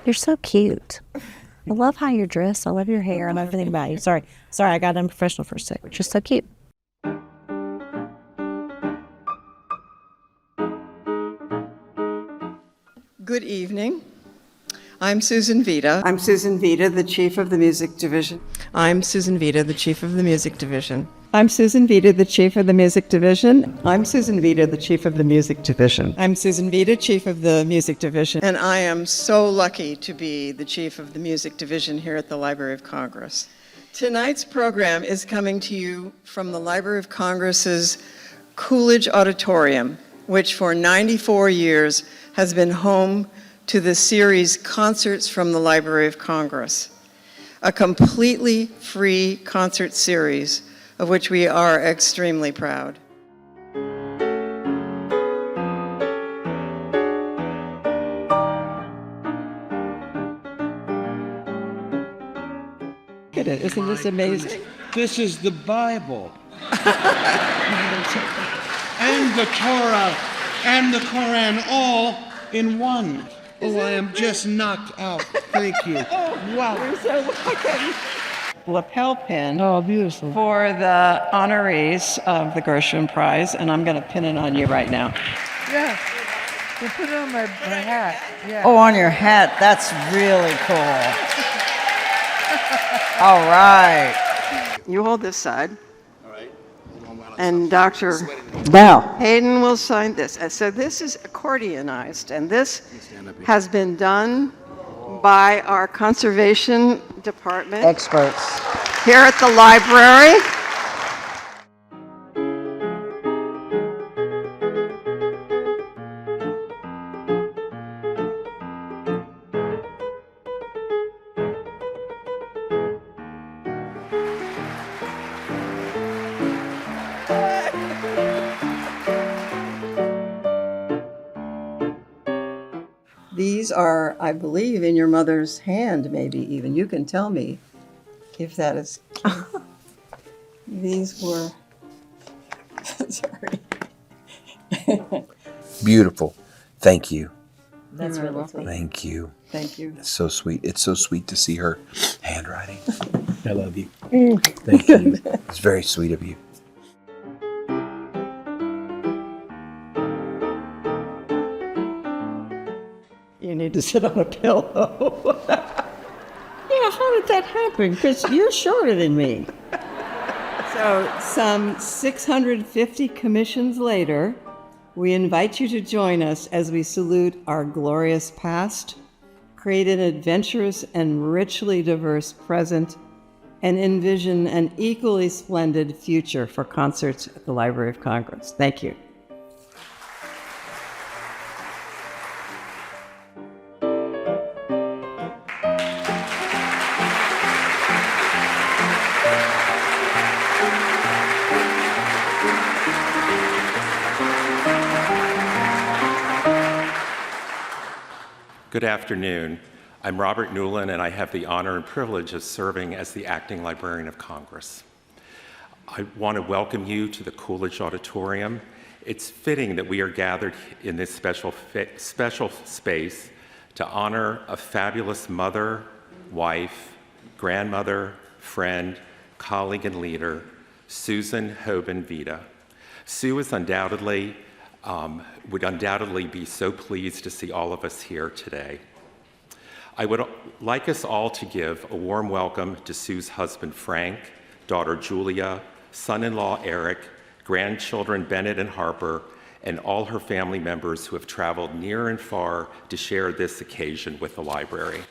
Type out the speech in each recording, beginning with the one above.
You're so cute. I love how you're dressed. I love your hair and everything about you. Sorry, I got unprofessional for a sec. You're just so cute. Good evening. I'm Susan Vita. I'm Susan Vita, the Chief of the Music Division. I'm Susan Vita, the Chief of the Music Division. I'm Susan Vita, the Chief of the Music Division. I'm Susan Vita, the Chief of the Music Division. I'm Susan Vita, Chief of the Music Division. And I am so lucky to be the Chief of the Music Division here at the Library of Congress. Tonight's program is coming to you from the Library of Congress's Coolidge Auditorium, which for 94 years has been home to the series Concerts from the Library of Congress, a completely free concert series of which we are extremely proud. Look at it, isn't this amazing? This is the Bible. And the Torah and the Quran all in one. Oh, I am just knocked out. Thank you. Wow, you're so welcome. Lapel pin. Oh, beautiful. For the honorees of the Gershwin Prize, and I'm going to pin it on you right now. Yeah. You put it on my hat. Yeah. Oh, on your hat. That's really cool. All right. You hold this side. All right. And Dr. Wow. Hayden will sign this. So this is accordionized, and this has been done by our conservation department Experts. here at the library. These are, I believe, in your mother's hand, maybe even. You can tell me if that is. These were. Sorry. Beautiful. Thank you. That's You're really welcome. sweet. Thank you. Thank you. It's so sweet. It's so sweet to see her handwriting. I love you. Thank you. It's very sweet of you. You need to sit on a pillow. Yeah, how did that happen? Because you're shorter than me. So, some 650 commissions later, we invite you to join us as we salute our glorious past, create an adventurous and richly diverse present, and envision an equally splendid future for concerts at the Library of Congress. Thank you. Good afternoon. I'm Robert Newlen, and I have the honor and privilege of serving as the Acting Librarian of Congress. I want to welcome you to the Coolidge Auditorium. It's fitting that we are gathered in this special space to honor a fabulous mother, wife, grandmother, friend, colleague, and leader, Susan Hoban Vita. Sue is would undoubtedly be so pleased to see all of us here today. I would like us all to give a warm welcome to Sue's husband, Frank, daughter, Giulia, son-in-law, Eric, grandchildren, Bennett and Harper, and all her family members who have traveled near and far to share this occasion with the library.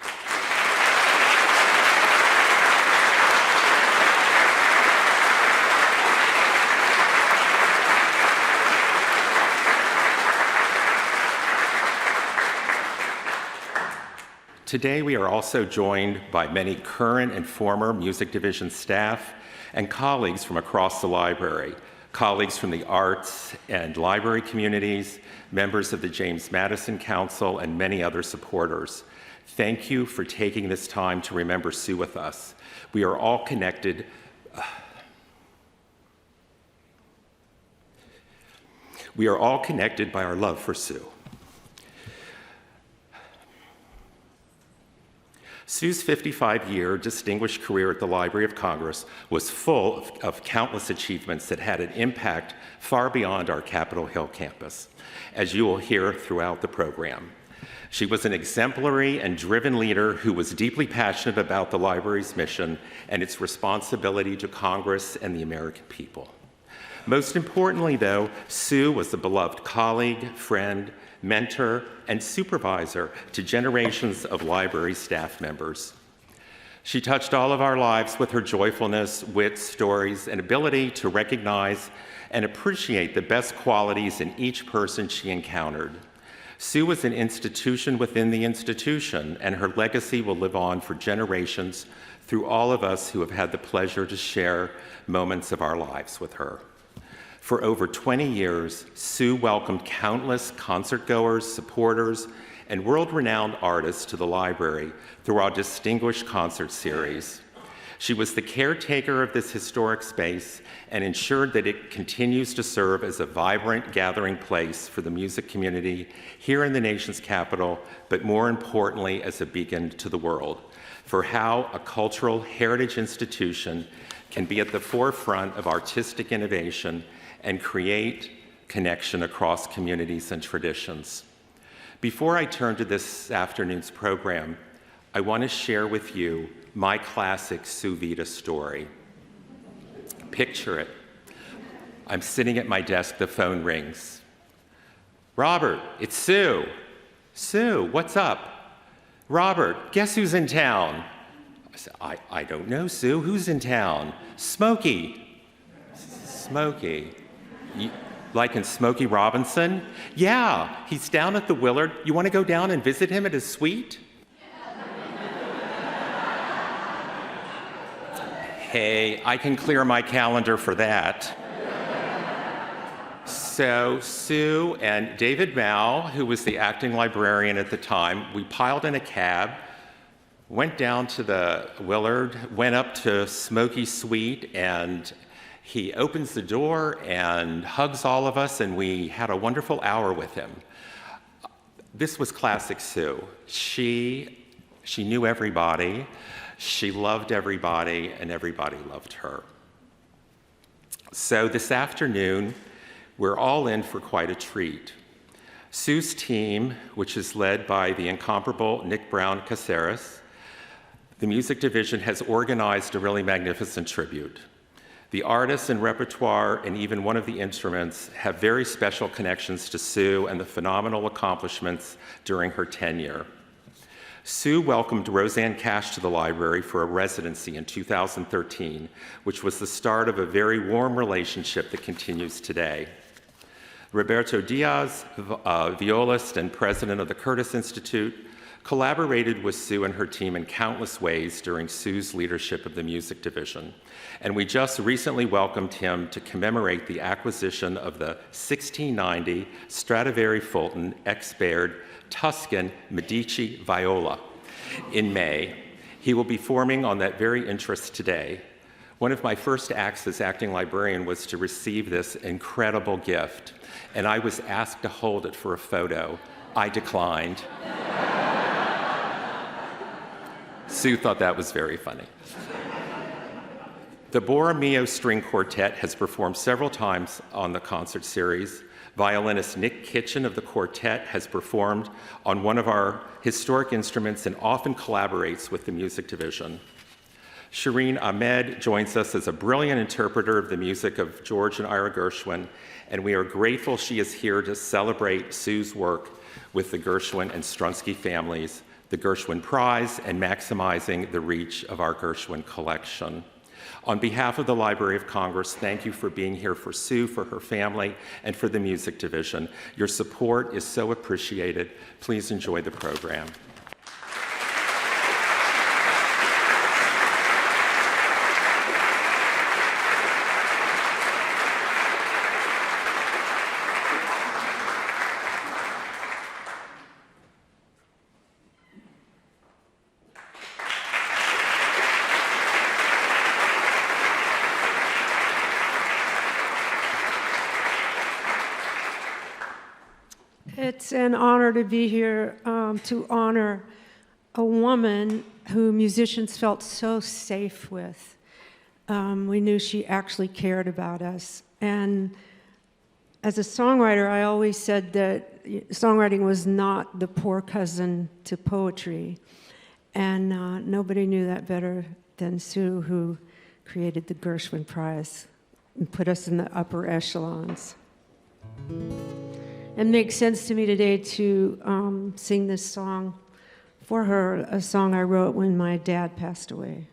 Today, we are also joined by many current and former Music Division staff and colleagues from across the library, colleagues from the arts and library communities, members of the James Madison Council, and many other supporters. Thank you for taking this time to remember Sue with us. We are all connected. We are all connected by our love for Sue. Sue's 55-year distinguished career at the Library of Congress was full of countless achievements that had an impact far beyond our Capitol Hill campus, as you will hear throughout the program. She was an exemplary and driven leader who was deeply passionate about the library's mission and its responsibility to Congress and the American people. Most importantly, though, Sue was a beloved colleague, friend, mentor, and supervisor to generations of library staff members. She touched all of our lives with her joyfulness, wit, stories, and ability to recognize and appreciate the best qualities in each person she encountered. Sue was an institution within the institution, and her legacy will live on for generations through all of us who have had the pleasure to share moments of our lives with her. For over 20 years, Sue welcomed countless concertgoers, supporters, and world-renowned artists to the library through our distinguished concert series. She was the caretaker of this historic space and ensured that it continues to serve as a vibrant gathering place for the music community here in the nation's capital, but more importantly, as a beacon to the world for how a cultural heritage institution can be at the forefront of artistic innovation and create connection across communities and traditions. Before I turn to this afternoon's program, I want to share with you my classic Sue Vita story. Picture it. I'm sitting at my desk, the phone rings. Robert, it's Sue. Sue, what's up? Robert, guess who's in town? I said, I don't know, Sue. Who's in town? Smokey. Smokey. Like in Smokey Robinson? Yeah, he's down at the Willard. You want to go down and visit him at his suite? Hey, I can clear my calendar for that. So Sue and David Mao, who was the acting librarian at the time, we piled in a cab, went down to the Willard, went up to Smokey's suite, and he opens the door and hugs all of us, and we had a wonderful hour with him. This was classic Sue. She knew everybody, she loved everybody, and everybody loved her. So this afternoon, we're all in for quite a treat. Sue's team, which is led by the incomparable Nick Brown-Cáceres, the music division has organized a really magnificent tribute. The artists and repertoire and even one of the instruments have very special connections to Sue and the phenomenal accomplishments during her tenure. Sue welcomed Rosanne Cash to the library for a residency in 2013, which was the start of a very warm relationship that continues today. Roberto Díaz, violist and president of the Curtis Institute, collaborated with Sue and her team in countless ways during Sue's leadership of the music division. And we just recently welcomed him to commemorate the acquisition of the 1690 Stradivari Fulton X-Baird Tuscan Medici viola in May. He will be forming on that very interest today. One of my first acts as acting librarian was to receive this incredible gift, and I was asked to hold it for a photo. I declined. Sue thought that was very funny. The Borromeo String Quartet has performed several times on the concert series. Violinist Nick Kitchen of the quartet has performed on one of our historic instruments and often collaborates with the music division. Shereen Ahmed joins us as a brilliant interpreter of the music of George and Ira Gershwin, and we are grateful she is here to celebrate Sue's work with the Gershwin and Strunsky families, the Gershwin Prize, and maximizing the reach of our Gershwin collection. On behalf of the Library of Congress, thank you for being here for Sue, for her family, and for the music division. Your support is so appreciated. Please enjoy the program. It's an honor to be here to honor a woman who musicians felt so safe with. We knew she actually cared about us. And as a songwriter, I always said that songwriting was not the poor cousin to poetry. And nobody knew that better than Sue, who created the Gershwin Prize and put us in the upper echelons. It makes sense to me today to sing this song for her, a song I wrote when my dad passed away.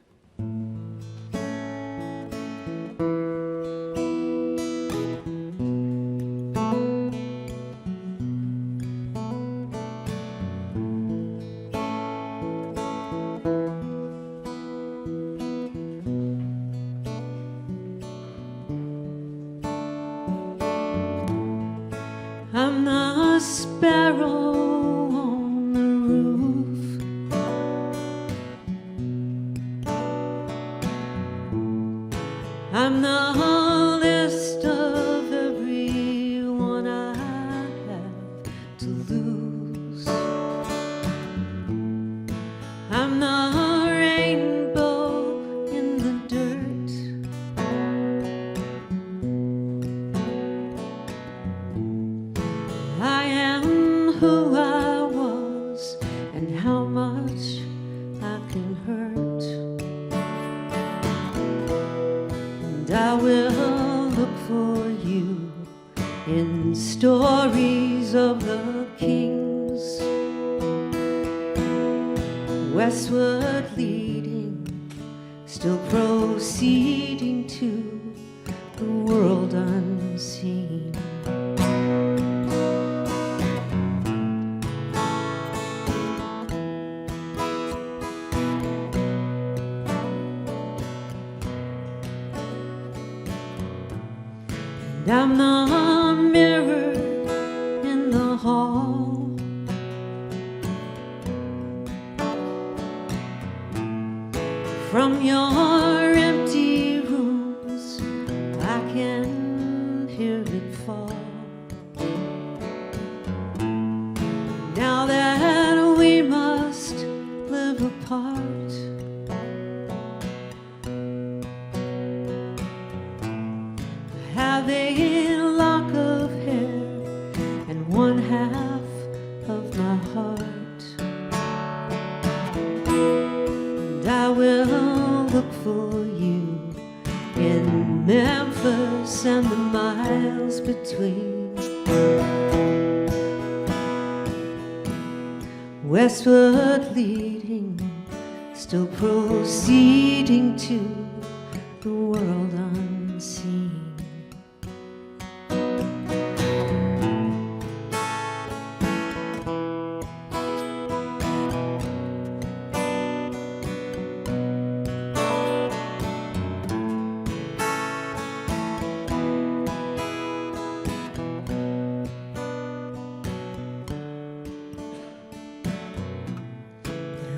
I'm the sparrow on the roof. I'm the list of everyone I have to lose. I'm the rainbow in the dirt. I am who I was and how much I can hurt. And I will look for you in stories of the kings, westward leading, still proceeding to the world unseen. And I'm the mirror in the hall. From your empty rooms, I can hear it fall. Now that we must live apart, have a lock of hair and one half of my heart. And I will look for you in Memphis and the miles between, westward leading, still proceeding to the world unseen.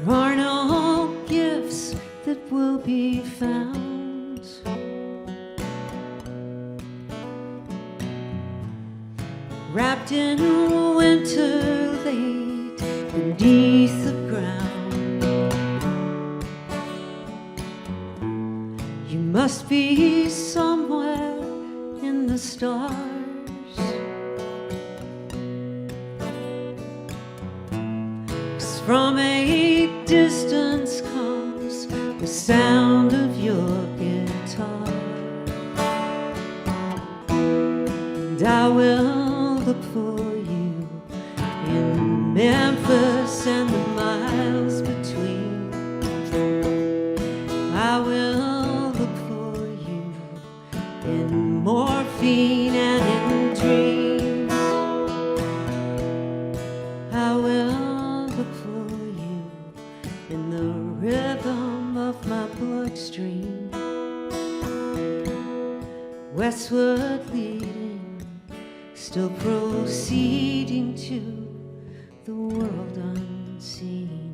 There are no gifts that will be found, wrapped in winter late beneath the ground. You must be somewhere in the stars, 'cause from a distance comes the sound of your guitar. And I will look for you in Memphis and the miles between. I will look for you in morphine and in dreams. I will look for you in the rhythm of my bloodstream, westward leading, still proceeding to the world unseen.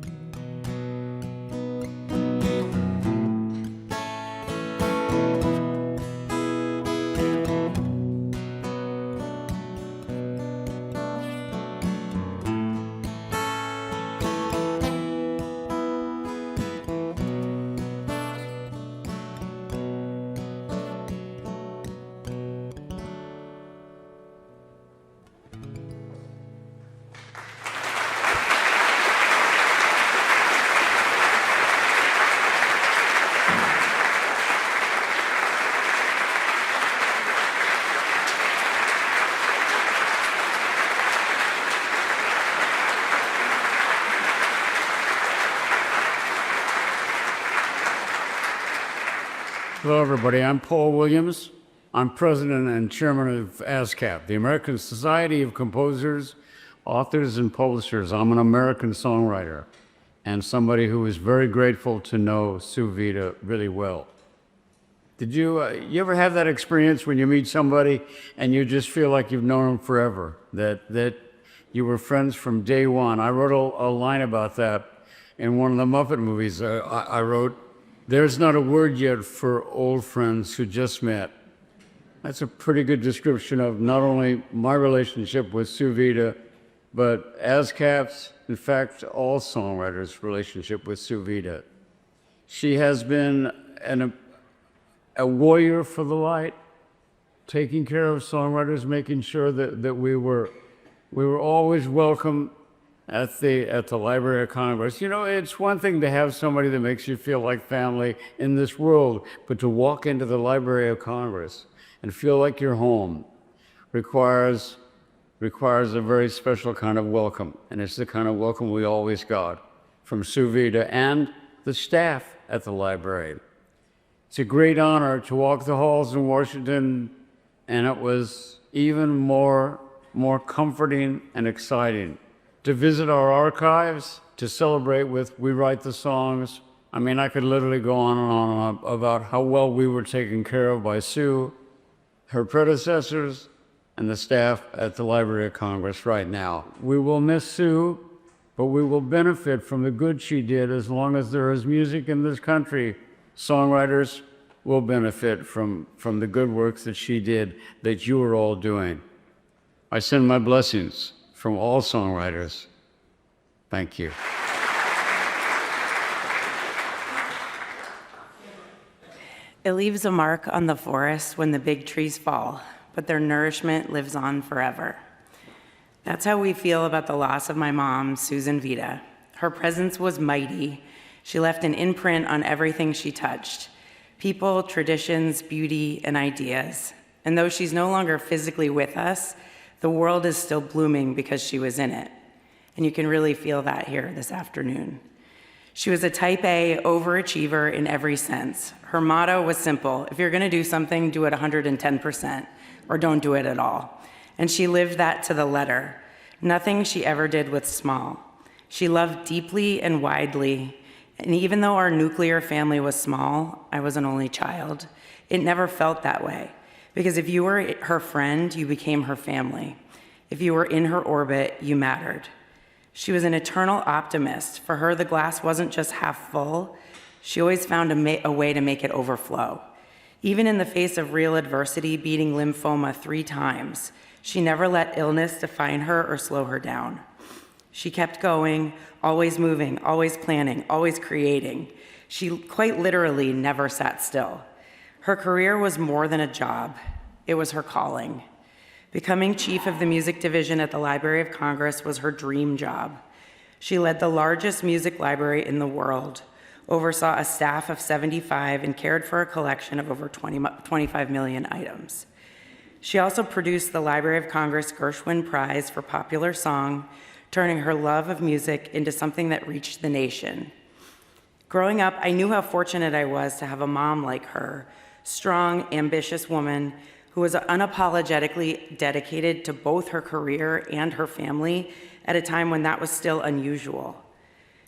Hello, everybody. I'm Paul Williams. I'm president and chairman of ASCAP, the American Society of Composers, Authors, and Publishers. I'm an American songwriter and somebody who is very grateful to know Sue Vita really well. Did you ever have that experience when you meet somebody and you just feel like you've known them forever, that you were friends from day one? I wrote a line about that in one of the Muppet movies. I wrote, "There's not a word yet for old friends who just met." That's a pretty good description of not only my relationship with Sue Vita, but ASCAP's, in fact, all songwriters' relationship with Sue Vita. She has been a warrior for the light, taking care of songwriters, making sure that we were always welcome at the Library of Congress. You know, it's one thing to have somebody that makes you feel like family in this world, but to walk into the Library of Congress and feel like you're home requires a very special kind of welcome, and it's the kind of welcome we always got from Sue Vita and the staff at the library. It's a great honor to walk the halls in Washington, and it was even more comforting and exciting to visit our archives, to celebrate with We Write the Songs. I mean, I could literally go on and on about how well we were taken care of by Sue, her predecessors, and the staff at the Library of Congress right now. We will miss Sue, but we will benefit from the good she did as long as there is music in this country. Songwriters will benefit from the good works that she did, that you are all doing. I send my blessings from all songwriters. Thank you. It leaves a mark on the forest when the big trees fall, but their nourishment lives on forever. That's how we feel about the loss of my mom, Susan Vita. Her presence was mighty. She left an imprint on everything she touched: people, traditions, beauty, and ideas. And though she's no longer physically with us, the world is still blooming because she was in it. And you can really feel that here this afternoon. She was a type A overachiever in every sense. Her motto was simple: if you're gonna do something, do it 110%, or don't do it at all. And she lived that to the letter. Nothing she ever did was small. She loved deeply and widely. And even though our nuclear family was small, I was an only child, it never felt that way. Because if you were her friend, you became her family. If you were in her orbit, you mattered. She was an eternal optimist. For her, the glass wasn't just half full. She always found a way to make it overflow. Even in the face of real adversity, beating lymphoma 3 times, she never let illness define her or slow her down. She kept going, always moving, always planning, always creating. She quite literally never sat still. Her career was more than a job. It was her calling. Becoming chief of the music division at the Library of Congress was her dream job. She led the largest music library in the world, oversaw a staff of 75, and cared for a collection of over 25 million items. She also produced the Library of Congress Gershwin Prize for Popular Song, turning her love of music into something that reached the nation. Growing up, I knew how fortunate I was to have a mom like her, strong, ambitious woman who was unapologetically dedicated to both her career and her family at a time when that was still unusual.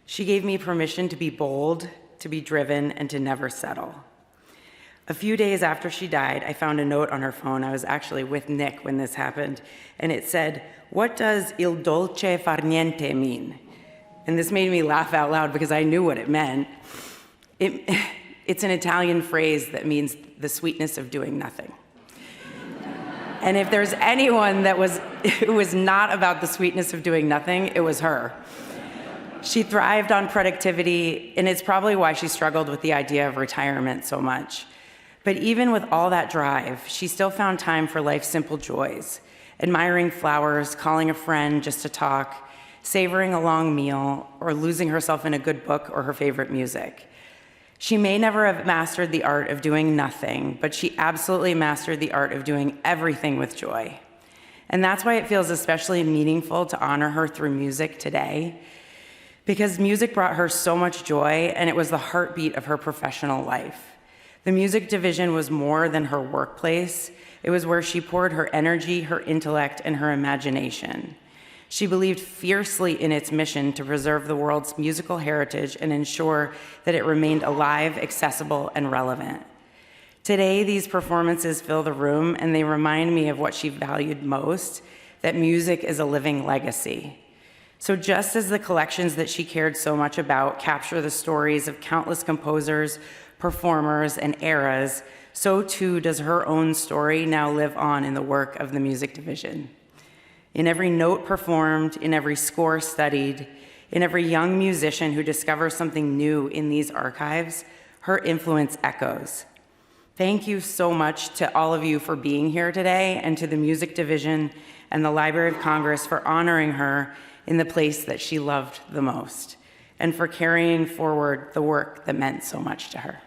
She gave me permission to be bold, to be driven, and to never settle. A few days after she died, I found a note on her phone. I was actually with Nick when this happened, and it said, "What does il dolce far niente mean?" And this made me laugh out loud because I knew what it meant. It's an Italian phrase that means the sweetness of doing nothing. And if there's anyone who was not about the sweetness of doing nothing, it was her. She thrived on productivity, and it's probably why she struggled with the idea of retirement so much. But even with all that drive, she still found time for life's simple joys: admiring flowers, calling a friend just to talk, savoring a long meal, or losing herself in a good book or her favorite music. She may never have mastered the art of doing nothing, but she absolutely mastered the art of doing everything with joy. And that's why it feels especially meaningful to honor her through music today, because music brought her so much joy, and it was the heartbeat of her professional life. The music division was more than her workplace. It was where she poured her energy, her intellect, and her imagination. She believed fiercely in its mission to preserve the world's musical heritage and ensure that it remained alive, accessible, and relevant. Today, these performances fill the room, and they remind me of what she valued most, that music is a living legacy. So just as the collections that she cared so much about capture the stories of countless composers, performers, and eras, so too does her own story now live on in the work of the music division. In every note performed, in every score studied, in every young musician who discovers something new in these archives, her influence echoes. Thank you so much to all of you for being here today, and to the Music Division and the Library of Congress for honoring her in the place that she loved the most, and for carrying forward the work that meant so much to her.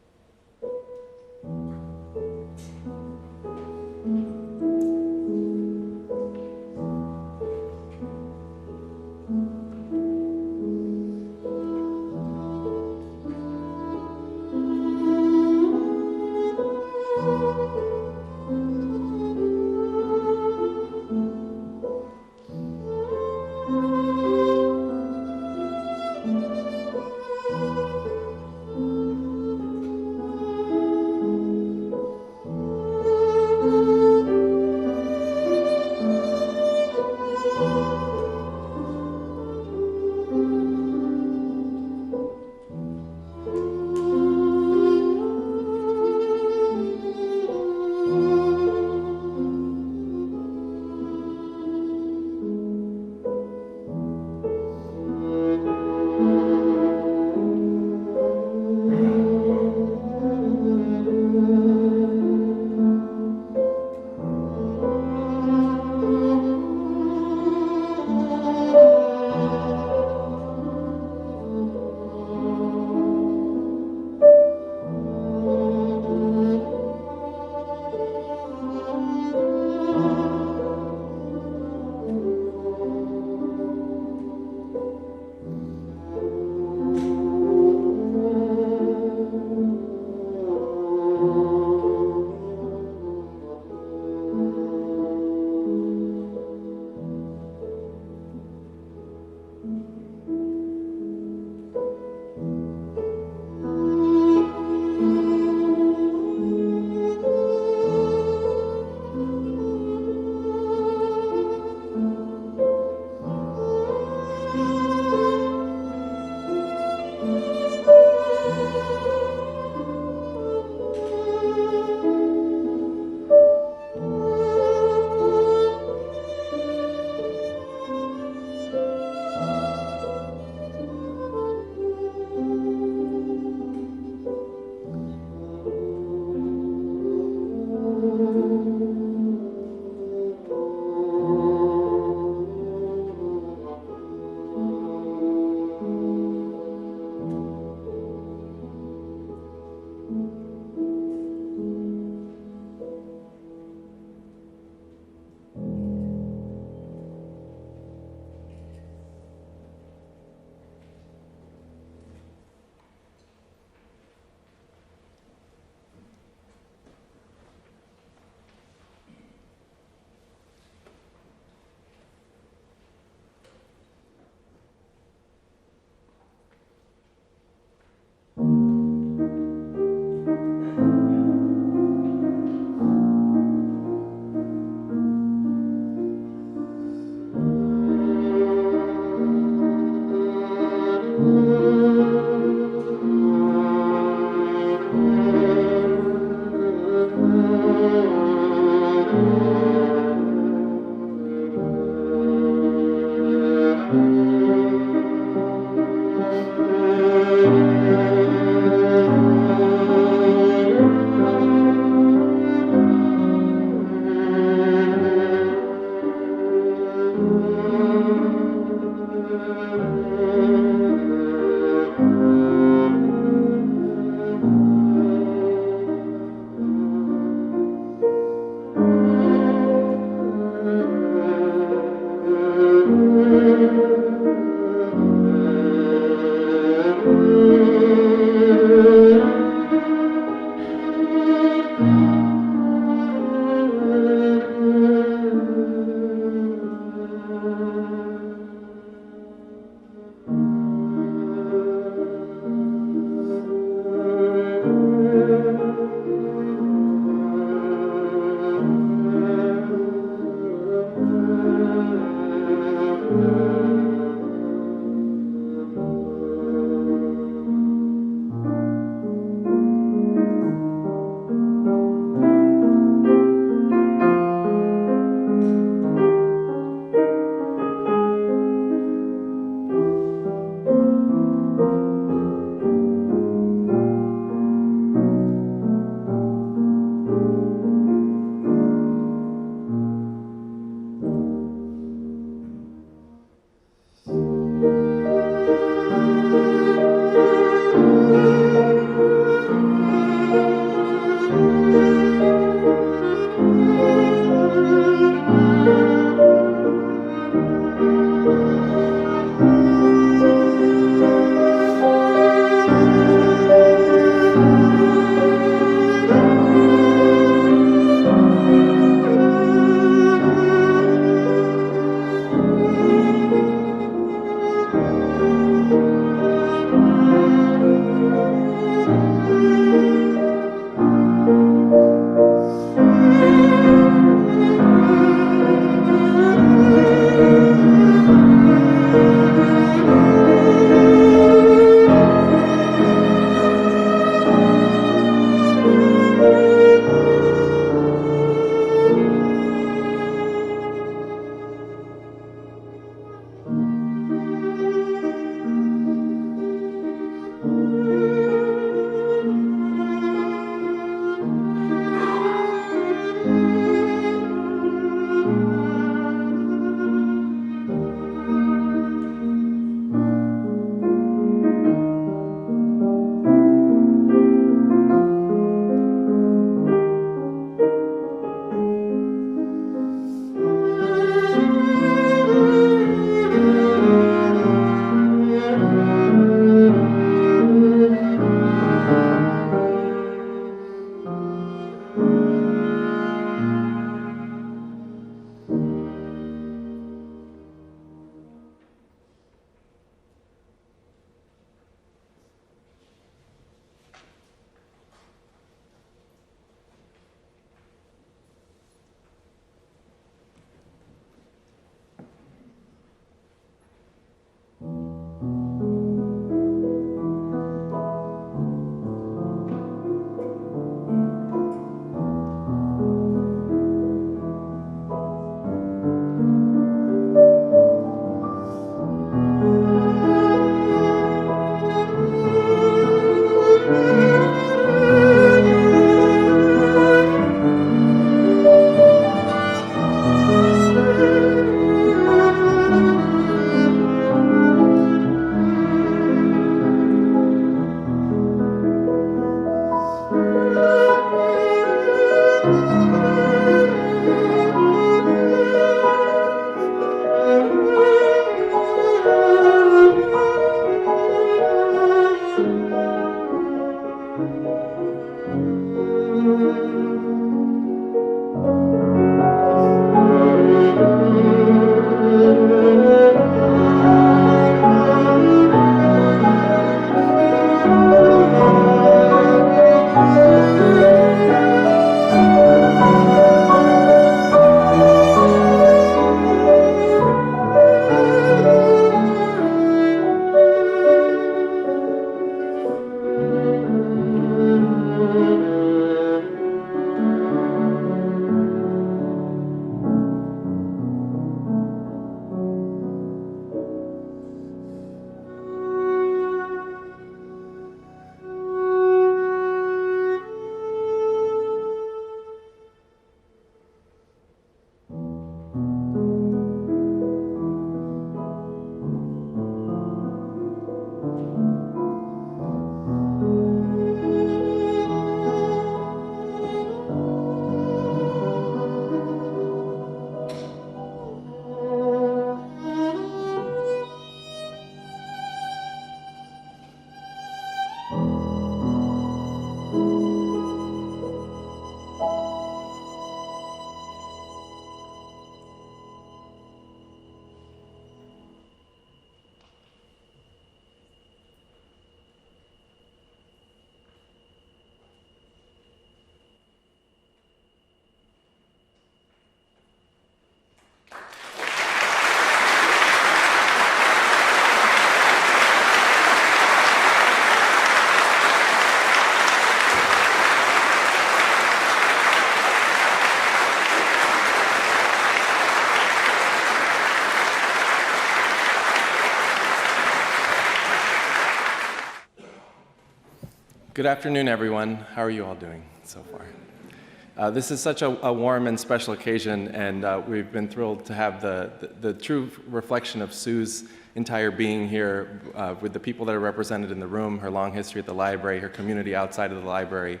Good afternoon, everyone. How are you all doing so far? This is such a warm and special occasion, and we've been thrilled to have the true reflection of Sue's entire being here with the people that are represented in the room, her long history at the library, her community outside of the library,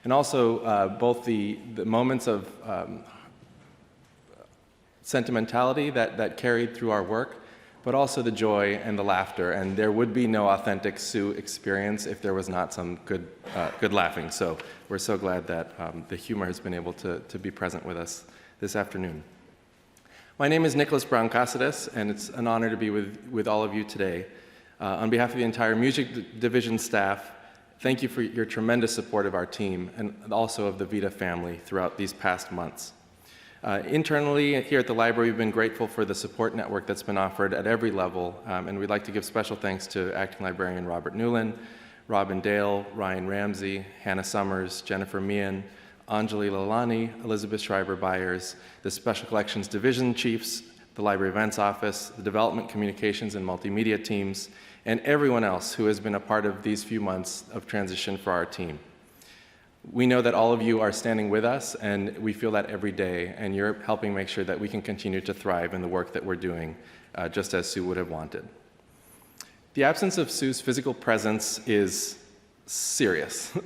and also both the moments of sentimentality that carried through our work, but also the joy and the laughter. And there would be no authentic Sue experience if there was not some good laughing. So we're so glad that the humor has been able to be present with us this afternoon. My name is Nicholas Brown-Cáceres, and it's an honor to be with all of you today. On behalf of the entire music division staff, thank you for your tremendous support of our team and also of the Vita family throughout these past months. Internally, here at the library, we've been grateful for the support network that's been offered at every level, and we'd like to give special thanks to acting librarian Robert Newlen, Robin Dale, Ryan Ramsey, Hannah Summers, Jennifer Meehan, Anjali Lalani, Elizabeth Schreiber-Byers, the Special Collections Division Chiefs, the Library Events Office, the Development Communications and Multimedia teams, and everyone else who has been a part of these few months of transition for our team. We know that all of you are standing with us, and we feel that every day, and you're helping make sure that we can continue to thrive in the work that we're doing, just as Sue would have wanted. The absence of Sue's physical presence is serious.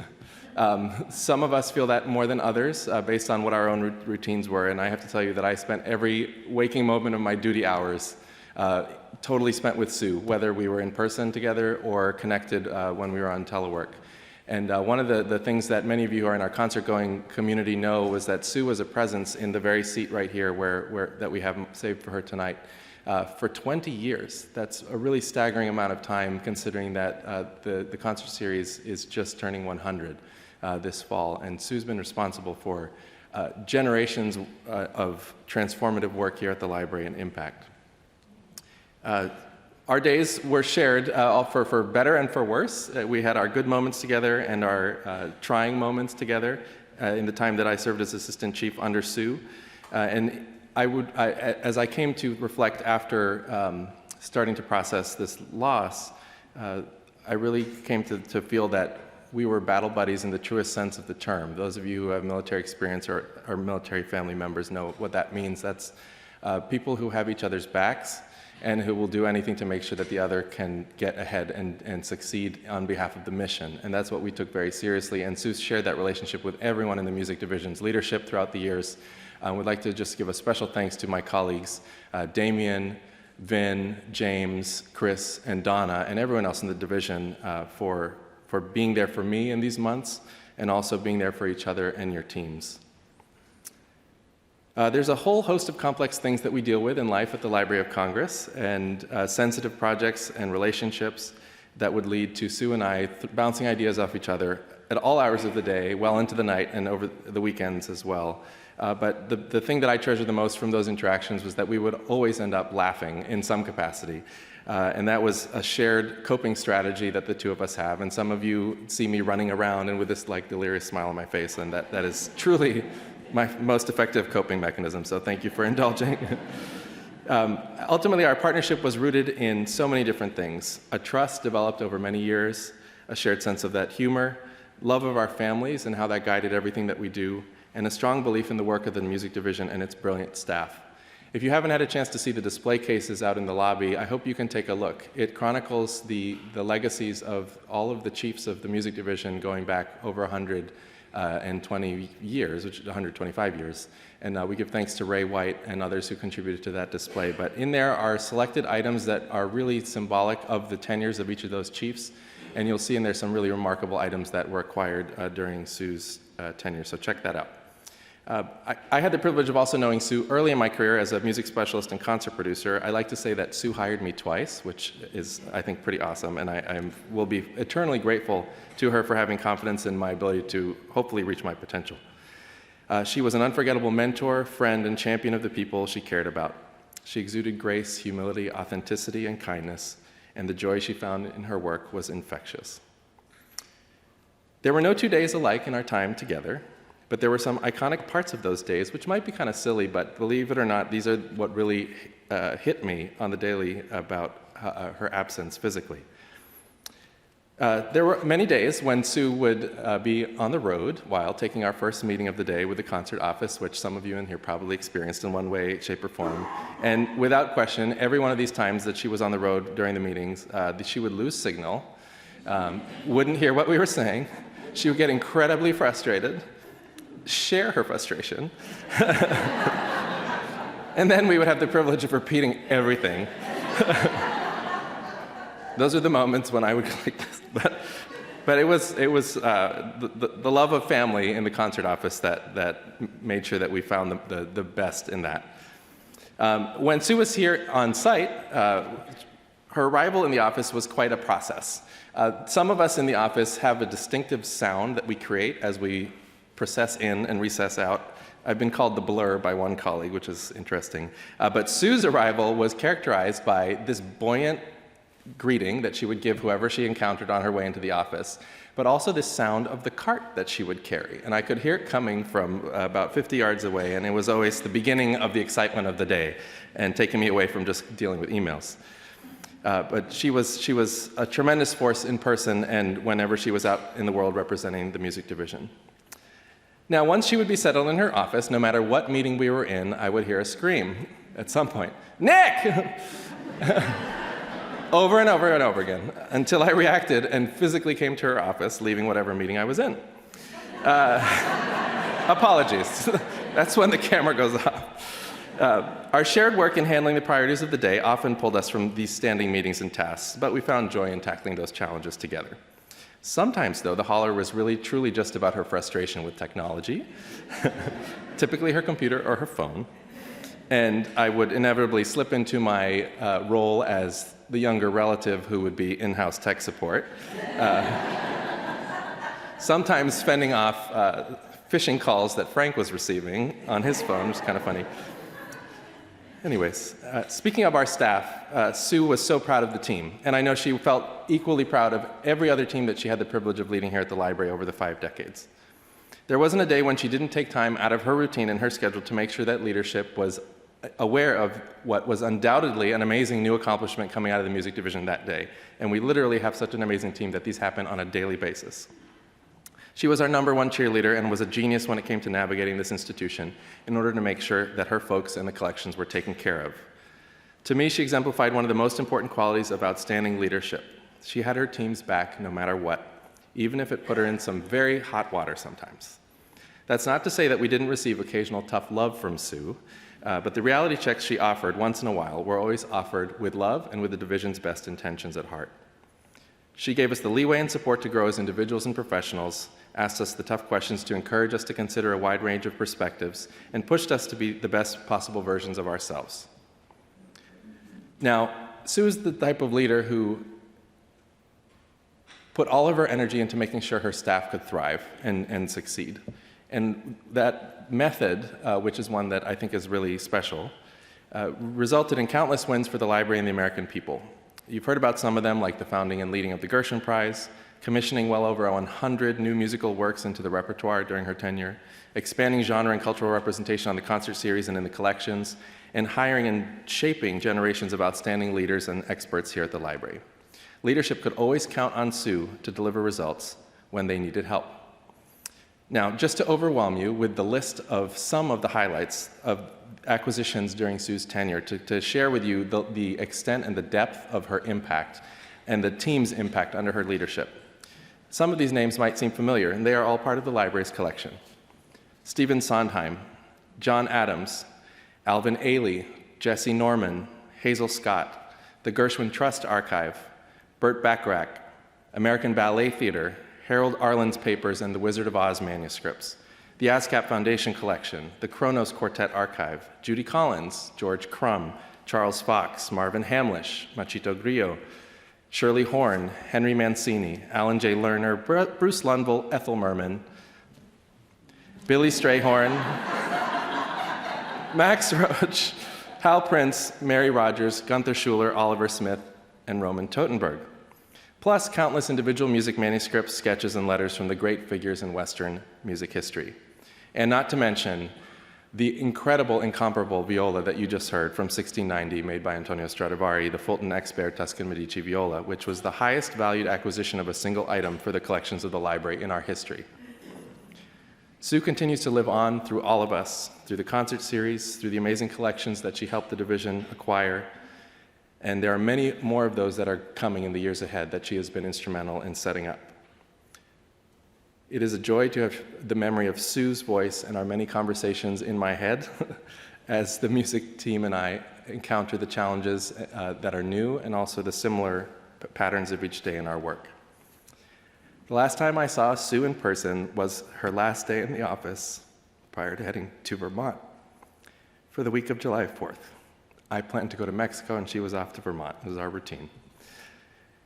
Some of us feel that more than others, based on what our own routines were, and I have to tell you that I spent every waking moment of my duty hours totally spent with Sue, whether we were in person together or connected when we were on telework. And one of the things that many of you who are in our concert-going community know was that Sue was a presence in the very seat right here that we have saved for her tonight for 20 years. That's a really staggering amount of time, considering that the concert series is just turning 100 this fall. And Sue's been responsible for generations of transformative work here at the library and impact. Our days were shared for better and for worse. We had our good moments together and our trying moments together in the time that I served as assistant chief under Sue. And as I came to reflect after starting to process this loss, I really came to feel that we were battle buddies in the truest sense of the term. Those of you who have military experience or are military family members know what that means. That's people who have each other's backs and who will do anything to make sure that the other can get ahead and succeed on behalf of the mission. And that's what we took very seriously. And Sue shared that relationship with everyone in the music division's leadership throughout the years. We'd like to just give a special thanks to my colleagues, Damien, Vin, James, Chris, and Donna, and everyone else in the division for being there for me in these months, and also being there for each other and your teams. There's a whole host of complex things that we deal with in life at the Library of Congress, and sensitive projects and relationships that would lead to Sue and I bouncing ideas off each other at all hours of the day, well into the night, and over the weekends as well. But the thing that I treasure the most from those interactions was that we would always end up laughing in some capacity. And that was a shared coping strategy that the two of us have. And some of you see me running around and with this like delirious smile on my face, and that is truly my most effective coping mechanism, so thank you for indulging. Ultimately, our partnership was rooted in so many different things. A trust developed over many years, a shared sense of that humor, love of our families and how that guided everything that we do, and a strong belief in the work of the music division and its brilliant staff. If you haven't had a chance to see the display cases out in the lobby, I hope you can take a look. It chronicles the legacies of all of the chiefs of the music division going back over 120 years, which is 125 years. And we give thanks to Ray White and others who contributed to that display. But in there are selected items that are really symbolic of the tenures of each of those chiefs. And you'll see in there some really remarkable items that were acquired during Sue's tenure, so check that out. I had the privilege of also knowing Sue early in my career as a music specialist and concert producer. I like to say that Sue hired me twice, which is, I think, pretty awesome, and I will be eternally grateful to her for having confidence in my ability to hopefully reach my potential. She was an unforgettable mentor, friend, and champion of the people she cared about. She exuded grace, humility, authenticity, and kindness, and the joy she found in her work was infectious. There were no 2 days alike in our time together, but there were some iconic parts of those days, which might be kind of silly, but believe it or not, these are what really hit me on the daily about her absence physically. There were many days when Sue would be on the road while taking our first meeting of the day with the concert office, which some of you in here probably experienced in one way, shape, or form. And without question, every one of these times that she was on the road during the meetings, she would lose signal, wouldn't hear what we were saying. She would get incredibly frustrated, share her frustration, and then we would have the privilege of repeating everything. Those are the moments when I would like this. But it was the love of family in the concert office that made sure that we found the best in that. When Sue was here on site, her arrival in the office was quite a process. Some of us in the office have a distinctive sound that we create as we process in and recess out. I've been called the blur by one colleague, which is interesting. But Sue's arrival was characterized by this buoyant greeting that she would give whoever she encountered on her way into the office, but also the sound of the cart that she would carry. And I could hear it coming from about 50 yards away, and it was always the beginning of the excitement of the day and taking me away from just dealing with emails. But she was a tremendous force in person and whenever she was out in the world representing the music division. Now, once she would be settled in her office, no matter what meeting we were in, I would hear a scream at some point, "Nick!" over and over and over again, until I reacted and physically came to her office, leaving whatever meeting I was in. Apologies. That's when the camera goes off. Our shared work in handling the priorities of the day often pulled us from these standing meetings and tasks, but we found joy in tackling those challenges together. Sometimes, though, the holler was really truly just about her frustration with technology, typically her computer or her phone, and I would inevitably slip into my role as the younger relative who would be in-house tech support, sometimes fending off phishing calls that Frank was receiving on his phone, which is kind of funny. Anyways, speaking of our staff, Sue was so proud of the team, and I know she felt equally proud of every other team that she had the privilege of leading here at the library over the 5 decades. There wasn't a day when she didn't take time out of her routine and her schedule to make sure that leadership was aware of what was undoubtedly an amazing new accomplishment coming out of the music division that day. And we literally have such an amazing team that these happen on a daily basis. She was our #1 cheerleader and was a genius when it came to navigating this institution in order to make sure that her folks and the collections were taken care of. To me, she exemplified one of the most important qualities of outstanding leadership. She had her team's back no matter what, even if it put her in some very hot water sometimes. That's not to say that we didn't receive occasional tough love from Sue, but the reality checks she offered once in a while were always offered with love and with the division's best intentions at heart. She gave us the leeway and support to grow as individuals and professionals, asked us the tough questions to encourage us to consider a wide range of perspectives, and pushed us to be the best possible versions of ourselves. Now, Sue is the type of leader who put all of her energy into making sure her staff could thrive and succeed. And that method, which is one that I think is really special, resulted in countless wins for the library and the American people. You've heard about some of them, like the founding and leading of the Gershwin Prize, commissioning well over 100 new musical works into the repertoire during her tenure, expanding genre and cultural representation on the concert series and in the collections, and hiring and shaping generations of outstanding leaders and experts here at the library. Leadership could always count on Sue to deliver results when they needed help. Now, just to overwhelm you with the list of some of the highlights of acquisitions during Sue's tenure, to share with you the extent and the depth of her impact and the team's impact under her leadership. Some of these names might seem familiar, and they are all part of the library's collection. Stephen Sondheim, John Adams, Alvin Ailey, Jesse Norman, Hazel Scott, the Gershwin Trust Archive, Burt Bacharach, American Ballet Theater, Harold Arlen's papers and the Wizard of Oz manuscripts, the ASCAP Foundation Collection, the Kronos Quartet Archive, Judy Collins, George Crumb, Charles Fox, Marvin Hamlish, Machito Grillo, Shirley Horn, Henry Mancini, Alan J. Lerner, Bruce Lundvall, Ethel Merman, Billy Strayhorn, Max Roach, Hal Prince, Mary Rogers, Gunther Schuller, Oliver Smith, and Roman Totenberg, plus countless individual music manuscripts, sketches, and letters from the great figures in Western music history. And not to mention The incredible, incomparable viola that you just heard from 1690, made by Antonio Stradivari, the Fulton Expert Tuscan Medici viola, which was the highest valued acquisition of a single item for the collections of the library in our history. Sue continues to live on through all of us, through the concert series, through the amazing collections that she helped the division acquire, and there are many more of those that are coming in the years ahead that she has been instrumental in setting up. It is a joy to have the memory of Sue's voice and our many conversations in my head as the music team and I encounter the challenges that are new and also the similar patterns of each day in our work. The last time I saw Sue in person was her last day in the office prior to heading to Vermont for the week of July 4th. I planned to go to Mexico and she was off to Vermont. It was our routine.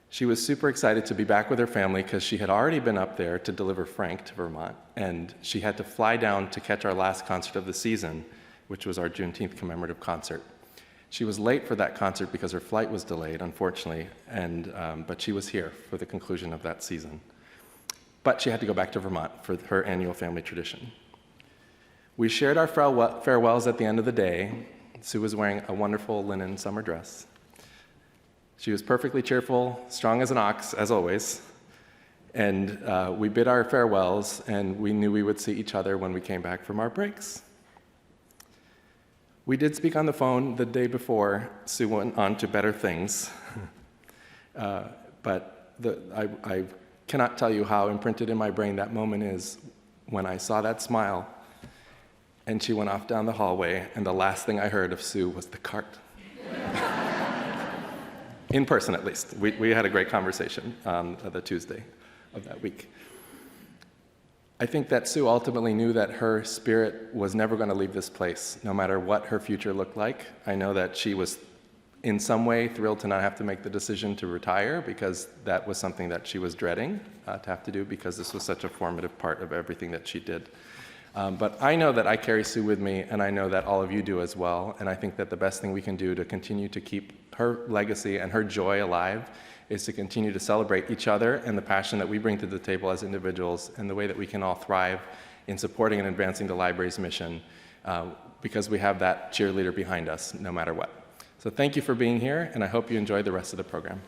She was super excited to be back with her family because she had already been up there to deliver Frank to Vermont, and she had to fly down to catch our last concert of the season, which was our Juneteenth commemorative concert. She was late for that concert because her flight was delayed, unfortunately, but she was here for the conclusion of that season. But she had to go back to Vermont for her annual family tradition. We shared our farewells at the end of the day. Sue was wearing a wonderful linen summer dress. She was perfectly cheerful, strong as an ox, as always. And we bid our farewells, and we knew we would see each other when we came back from our breaks. We did speak on the phone the day before Sue went on to better things. But I cannot tell you how imprinted in my brain that moment is when I saw that smile, and she went off down the hallway, and the last thing I heard of Sue was the cart. In person, at least. We had a great conversation on the Tuesday of that week. I think that Sue ultimately knew that her spirit was never going to leave this place, no matter what her future looked like. I know that she was, in some way, thrilled to not have to make the decision to retire, because that was something that she was dreading to have to do, because this was such a formative part of everything that she did. But I know that I carry Sue with me, and I know that all of you do as well, and I think that the best thing we can do to continue to keep her legacy and her joy alive is to continue to celebrate each other and the passion that we bring to the table as individuals, and the way that we can all thrive in supporting and advancing the library's mission, because we have that cheerleader behind us no matter what. So thank you for being here, and I hope you enjoy the rest of the program.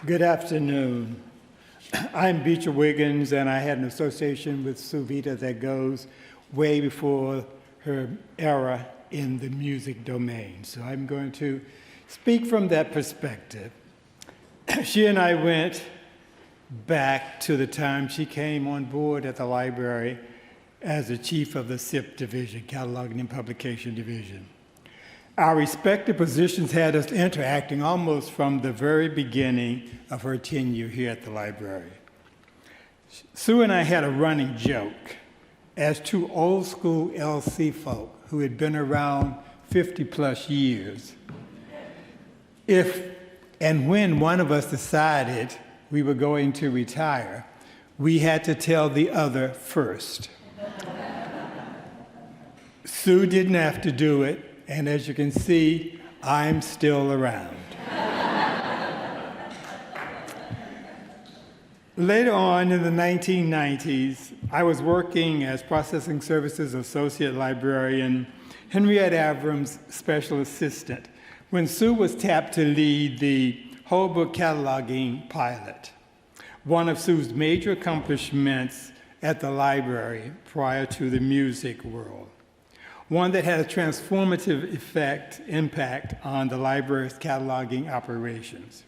Good afternoon. I'm Beecher Wiggins, and I had an association with Sue Vita that goes way before her era in the music domain. So I'm going to speak from that perspective. She and I went back to the time she came on board at the library as the chief of the SIP division, Cataloging and Publication Division. Our respective positions had us interacting almost from the very beginning of her tenure here at the library. Sue and I had a running joke as two old school LC folk who had been around 50 plus years. If and when one of us decided we were going to retire, we had to tell the other first. Sue didn't have to do it, and as you can see, I'm still around. Later on in the 1990s, I was working as Processing Services Associate Librarian, Henriette Avram's Special Assistant, when Sue was tapped to lead the whole book cataloging pilot, one of Sue's major accomplishments at the library prior to the music world, one that had a transformative impact on the library's cataloging operations.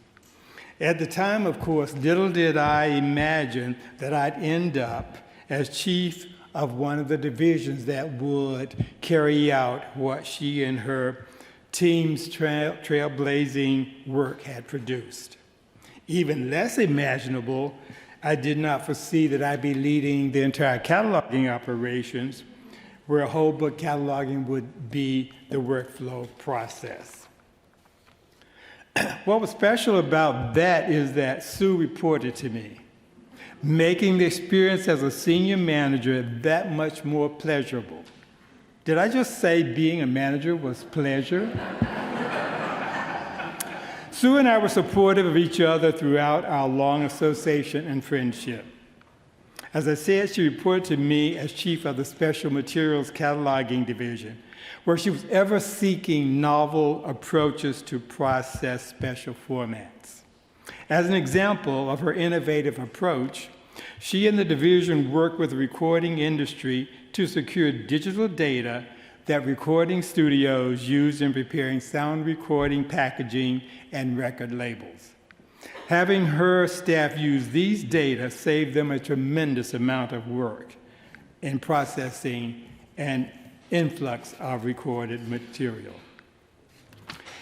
At the time, of course, little did I imagine that I'd end up as chief of one of the divisions that would carry out what she and her team's trailblazing work had produced. Even less imaginable, I did not foresee that I'd be leading the entire cataloging operations, where whole book cataloging would be the workflow process. What was special about that is that Sue reported to me, making the experience as a senior manager that much more pleasurable. Did I just say being a manager was pleasure? Sue and I were supportive of each other throughout our long association and friendship. As I said, she reported to me as chief of the Special Materials Cataloging Division, where she was ever seeking novel approaches to process special formats. As an example of her innovative approach, she and the division worked with the recording industry to secure digital data that recording studios use in preparing sound recording packaging and record labels. Having her staff use these data saved them a tremendous amount of work in processing an influx of recorded material.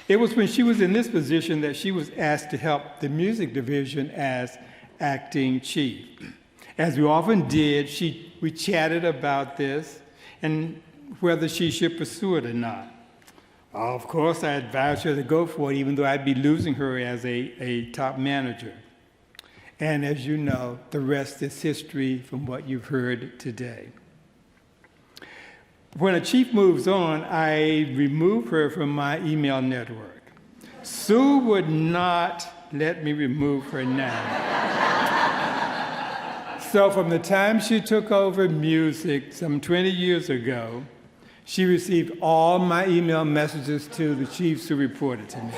It was when she was in this position that she was asked to help the music division as acting chief. As we often did, we chatted about this and whether she should pursue it or not. Of course, I advised her to go for it, even though I'd be losing her as a top manager. And as you know, the rest is history from what you've heard today. When a chief moves on, I remove her from my email network. Sue would not let me remove her now. So from the time she took over music some 20 years ago, she received all my email messages to the chiefs who reported to me.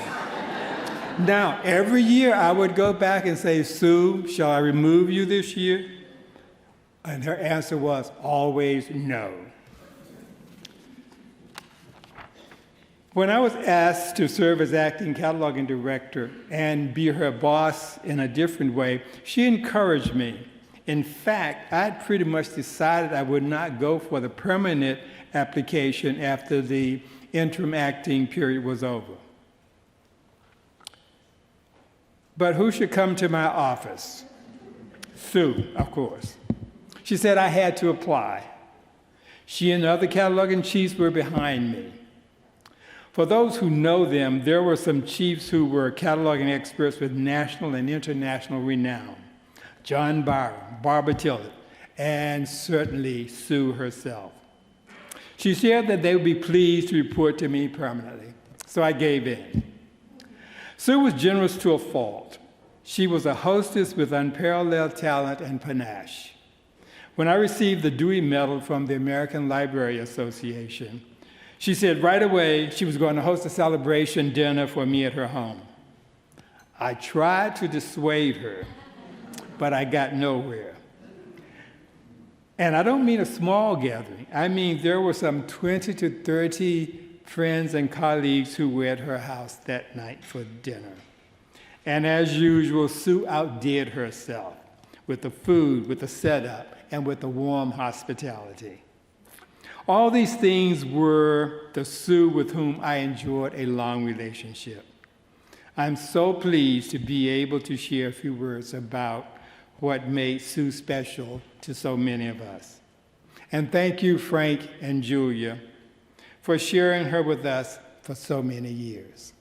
Now, every year I would go back and say, Sue, shall I remove you this year? And her answer was always no. When I was asked to serve as acting cataloging director and be her boss in a different way, she encouraged me. In fact, I'd pretty much decided I would not go for the permanent application after the interim acting period was over. But who should come to my office? Sue, of course. She said I had to apply. She and the other cataloging chiefs were behind me. For those who know them, there were some chiefs who were cataloging experts with national and international renown. John Byron, Barbara Tillett, and certainly Sue herself. She said that they would be pleased to report to me permanently, so I gave in. Sue was generous to a fault. She was a hostess with unparalleled talent and panache. When I received the Dewey Medal from the American Library Association, she said right away she was going to host a celebration dinner for me at her home. I tried to dissuade her, but I got nowhere. And I don't mean a small gathering. I mean there were some 20 to 30 friends and colleagues who were at her house that night for dinner. And as usual, Sue outdid herself with the food, with the setup, and with the warm hospitality. All these things were the Sue with whom I enjoyed a long relationship. I'm so pleased to be able to share a few words about what made Sue special to so many of us. And thank you, Frank and Giulia, for sharing her with us for so many years.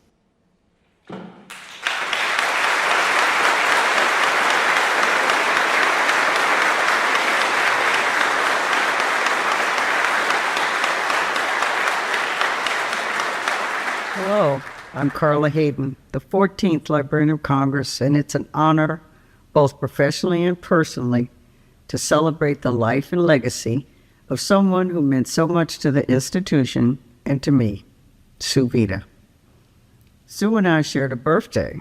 Hello, I'm Carla Hayden, the 14th Librarian of Congress, and it's an honor, both professionally and personally, to celebrate the life and legacy of someone who meant so much to the institution and to me, Sue Vita. Sue and I shared a birthday,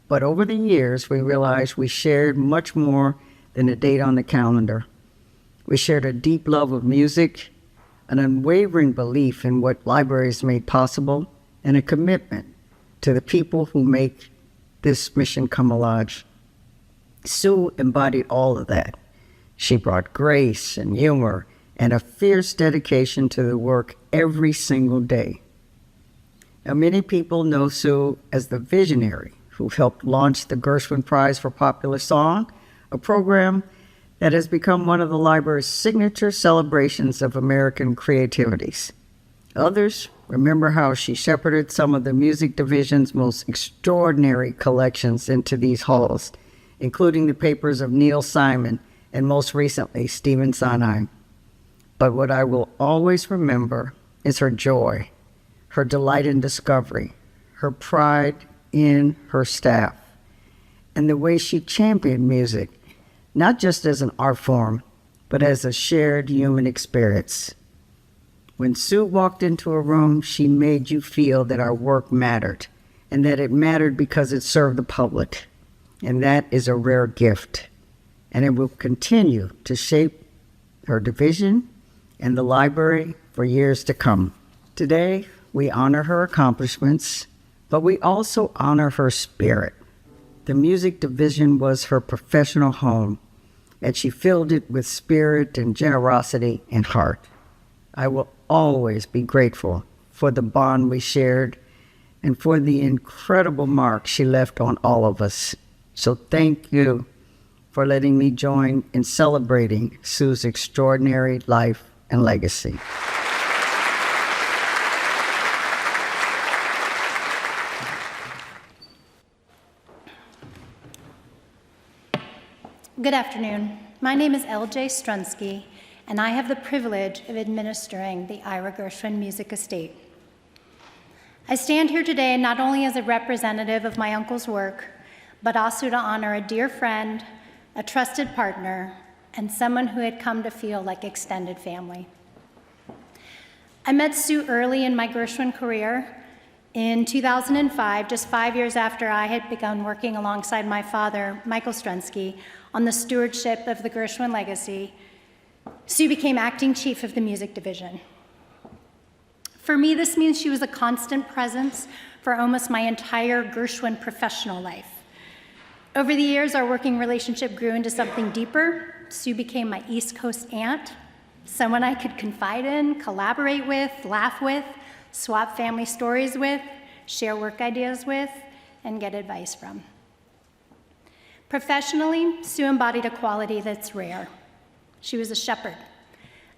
but over the years we realized we shared much more than a date on the calendar. We shared a deep love of music, an unwavering belief in what libraries made possible, and a commitment to the people who make this mission come alive. Sue embodied all of that. She brought grace and humor and a fierce dedication to the work every single day. Now, many people know Sue as the visionary who helped launch the Gershwin Prize for Popular Song, a program that has become one of the library's signature celebrations of American creativities. Others remember how she shepherded some of the music division's most extraordinary collections into these halls, including the papers of Neil Simon and most recently Stephen Sondheim. But what I will always remember is her joy, her delight in discovery, her pride in her staff, and the way she championed music, not just as an art form, but as a shared human experience. When Sue walked into a room, she made you feel that our work mattered, and that it mattered because it served the public. And that is a rare gift. And it will continue to shape her division and the library for years to come. Today, we honor her accomplishments, but we also honor her spirit. The music division was her professional home, and she filled it with spirit and generosity and heart. I will always be grateful for the bond we shared and for the incredible mark she left on all of us. So thank you for letting me join in celebrating Sue's extraordinary life and legacy. Good afternoon. My name is L.J. Strunsky, and I have the privilege of administering the Ira Gershwin Music Estate. I stand here today not only as a representative of my uncle's work, but also to honor a dear friend, a trusted partner, and someone who had come to feel like extended family. I met Sue early in my Gershwin career. In 2005, just 5 years after I had begun working alongside my father, Michael Strunsky, on the stewardship of the Gershwin legacy, Sue became acting chief of the music division. For me, this means she was a constant presence for almost my entire Gershwin professional life. Over the years, our working relationship grew into something deeper. Sue became my East Coast aunt, someone I could confide in, collaborate with, laugh with, swap family stories with, share work ideas with, and get advice from. Professionally, Sue embodied a quality that's rare. She was a shepherd,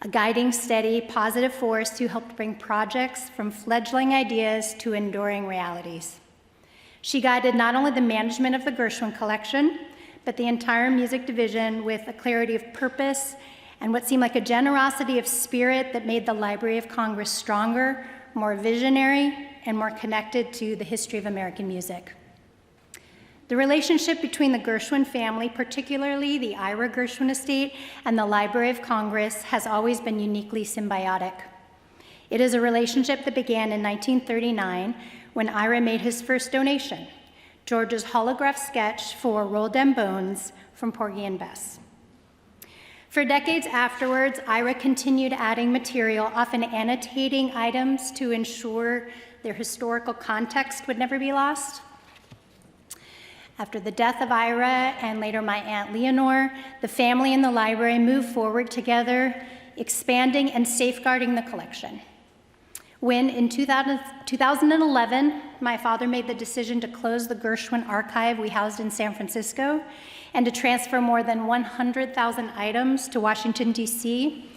a guiding, steady, positive force who helped bring projects from fledgling ideas to enduring realities. She guided not only the management of the Gershwin collection, but the entire music division with a clarity of purpose and what seemed like a generosity of spirit that made the Library of Congress stronger, more visionary, and more connected to the history of American music. The relationship between the Gershwin family, particularly the Ira Gershwin estate and the Library of Congress, has always been uniquely symbiotic. It is a relationship that began in 1939 when Ira made his first donation, George's holograph sketch for Roll Dem Bones from Porgy and Bess. For decades afterwards, Ira continued adding material, often annotating items to ensure their historical context would never be lost. After the death of Ira and later my Aunt Leonore, the family and the library moved forward together, expanding and safeguarding the collection. When in 2011, my father made the decision to close the Gershwin archive we housed in San Francisco and to transfer more than 100,000 items to Washington, D.C.,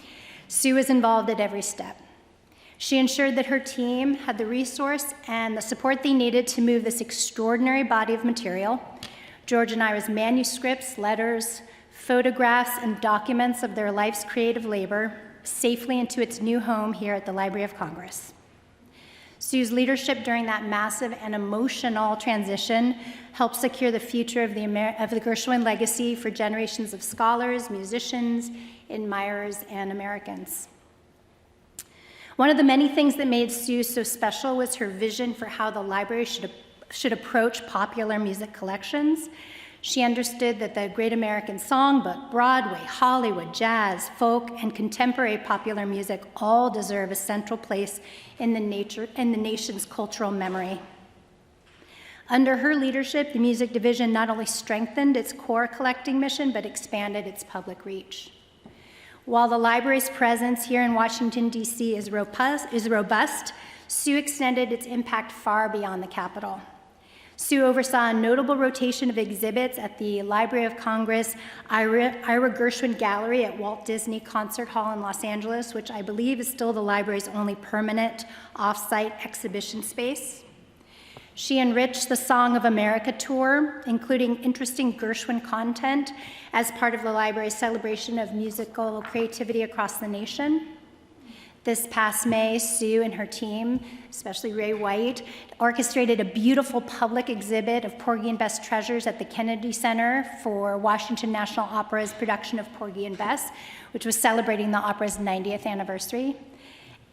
Sue was involved at every step. She ensured that her team had the resource and the support they needed to move this extraordinary body of material, George and Ira's manuscripts, letters, photographs, and documents of their life's creative labor, safely into its new home here at the Library of Congress. Sue's leadership during that massive and emotional transition helped secure the future of the Gershwin legacy for generations of scholars, musicians, admirers, and Americans. One of the many things that made Sue so special was her vision for how the library should approach popular music collections. She understood that the great American songbook, Broadway, Hollywood, jazz, folk, and contemporary popular music all deserve a central place in the nation's cultural memory. Under her leadership, the music division not only strengthened its core collecting mission, but expanded its public reach. While the library's presence here in Washington, D.C. is robust, Sue extended its impact far beyond the Capitol. Sue oversaw a notable rotation of exhibits at the Library of Congress Ira Gershwin Gallery at Walt Disney Concert Hall in Los Angeles, which I believe is still the library's only permanent off-site exhibition space. She enriched the Song of America tour, including interesting Gershwin content as part of the library's celebration of musical creativity across the nation. This past May, Sue and her team, especially Ray White, orchestrated a beautiful public exhibit of Porgy and Bess treasures at the Kennedy Center for Washington National Opera's production of Porgy and Bess, which was celebrating the opera's 90th anniversary.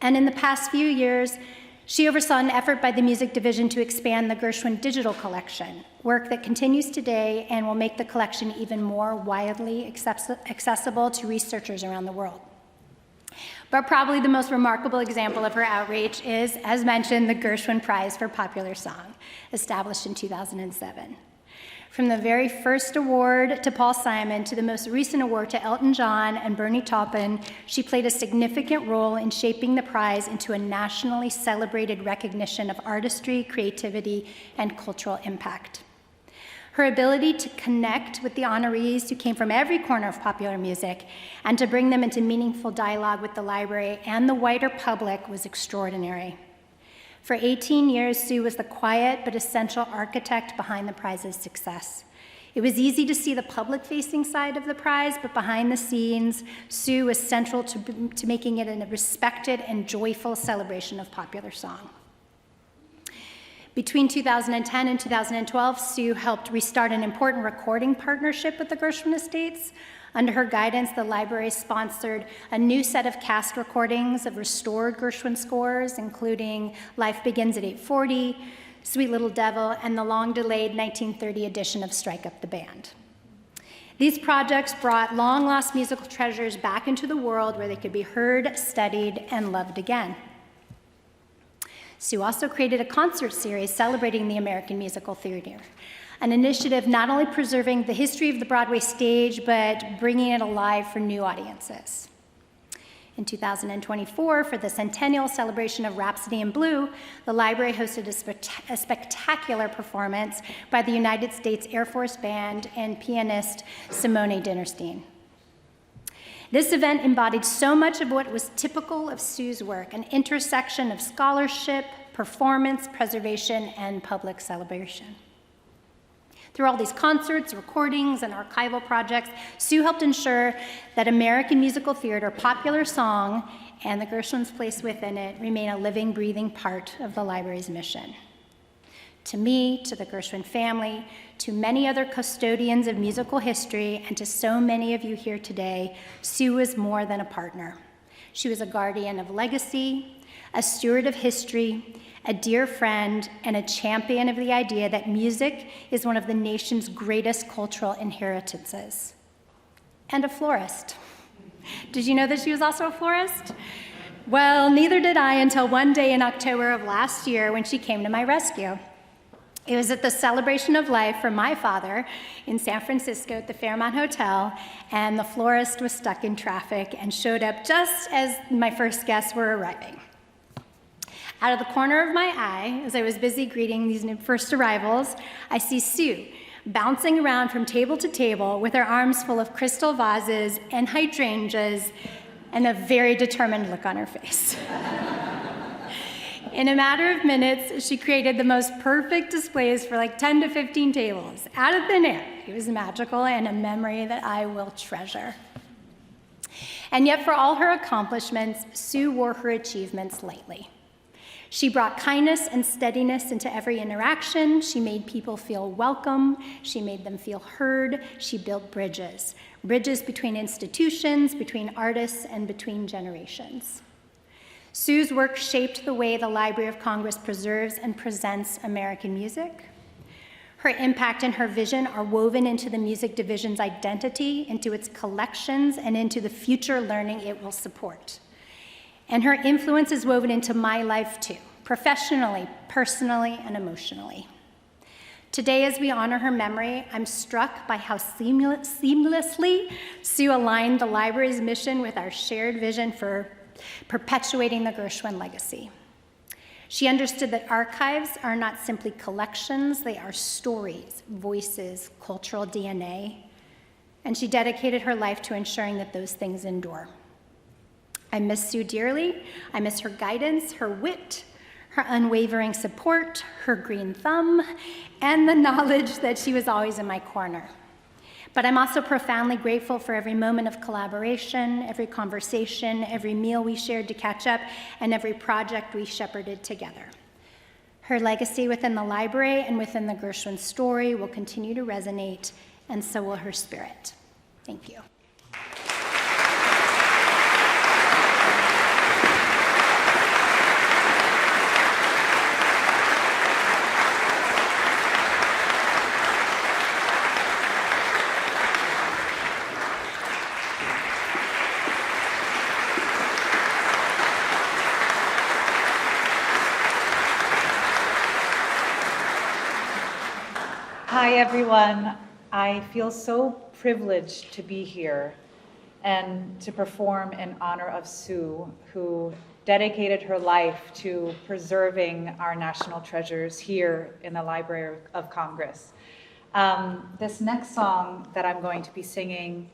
And in the past few years, she oversaw an effort by the music division to expand the Gershwin digital collection, work that continues today and will make the collection even more widely accessible to researchers around the world. But probably the most remarkable example of her outreach is, as mentioned, the Gershwin Prize for Popular Song, established in 2007. From the very first award to Paul Simon to the most recent award to Elton John and Bernie Taupin, she played a significant role in shaping the prize into a nationally celebrated recognition of artistry, creativity, and cultural impact. Her ability to connect with the honorees who came from every corner of popular music and to bring them into meaningful dialogue with the library and the wider public was extraordinary. For 18 years, Sue was the quiet but essential architect behind the prize's success. It was easy to see the public-facing side of the prize, but behind the scenes, Sue was central to making it a respected and joyful celebration of popular song. Between 2010 and 2012, Sue helped restart an important recording partnership with the Gershwin Estates. Under her guidance, the library sponsored a new set of cast recordings of restored Gershwin scores, including Life Begins at 8:40, Sweet Little Devil, and the long-delayed 1930 edition of Strike Up the Band. These projects brought long-lost musical treasures back into the world where they could be heard, studied, and loved again. Sue also created a concert series celebrating the American musical theater, an initiative not only preserving the history of the Broadway stage, but bringing it alive for new audiences. In 2024, for the centennial celebration of Rhapsody in Blue, the library hosted a spectacular performance by the United States Air Force Band and pianist Simone Dinnerstein. This event embodied so much of what was typical of Sue's work, an intersection of scholarship, performance, preservation, and public celebration. Through all these concerts, recordings, and archival projects, Sue helped ensure that American musical theater, popular song, and the Gershwin's place within it remain a living, breathing part of the library's mission. To me, to the Gershwin family, to many other custodians of musical history, and to so many of you here today, Sue was more than a partner. She was a guardian of legacy, a steward of history, a dear friend, and a champion of the idea that music is one of the nation's greatest cultural inheritances. And a florist. Did you know that she was also a florist? Well, neither did I until one day in October of last year when she came to my rescue. It was at the celebration of life for my father in San Francisco at the Fairmont Hotel, and the florist was stuck in traffic and showed up just as my first guests were arriving. Out of the corner of my eye, as I was busy greeting these new first arrivals, I see Sue bouncing around from table to table with her arms full of crystal vases and hydrangeas and a very determined look on her face. In a matter of minutes, she created the most perfect displays for like 10 to 15 tables, out of thin air. It was magical and a memory that I will treasure. And yet, for all her accomplishments, Sue wore her achievements lightly. She brought kindness and steadiness into every interaction. She made people feel welcome. She made them feel heard. She built bridges, bridges between institutions, between artists, and between generations. Sue's work shaped the way the Library of Congress preserves and presents American music. Her impact and her vision are woven into the music division's identity, into its collections, and into the future learning it will support. And her influence is woven into my life too, professionally, personally, and emotionally. Today, as we honor her memory, I'm struck by how seamlessly Sue aligned the library's mission with our shared vision for perpetuating the Gershwin legacy. She understood that archives are not simply collections, they are stories, voices, cultural DNA, and she dedicated her life to ensuring that those things endure. I miss Sue dearly. I miss her guidance, her wit, her unwavering support, her green thumb, and the knowledge that she was always in my corner. But I'm also profoundly grateful for every moment of collaboration, every conversation, every meal we shared to catch up, and every project we shepherded together. Her legacy within the library and within the Gershwin story will continue to resonate, and so will her spirit. Thank you. Hi, everyone. I feel so privileged to be here and to perform in honor of Sue, who dedicated her life to preserving our national treasures here in the Library of Congress. This next song that I'm going to be singing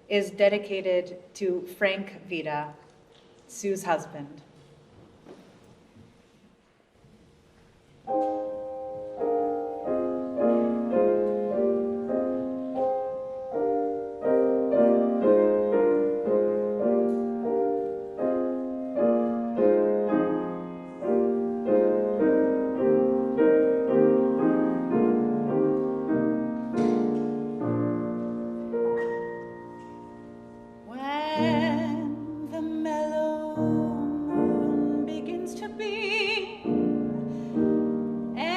is dedicated to Frank Vita, Sue's husband. And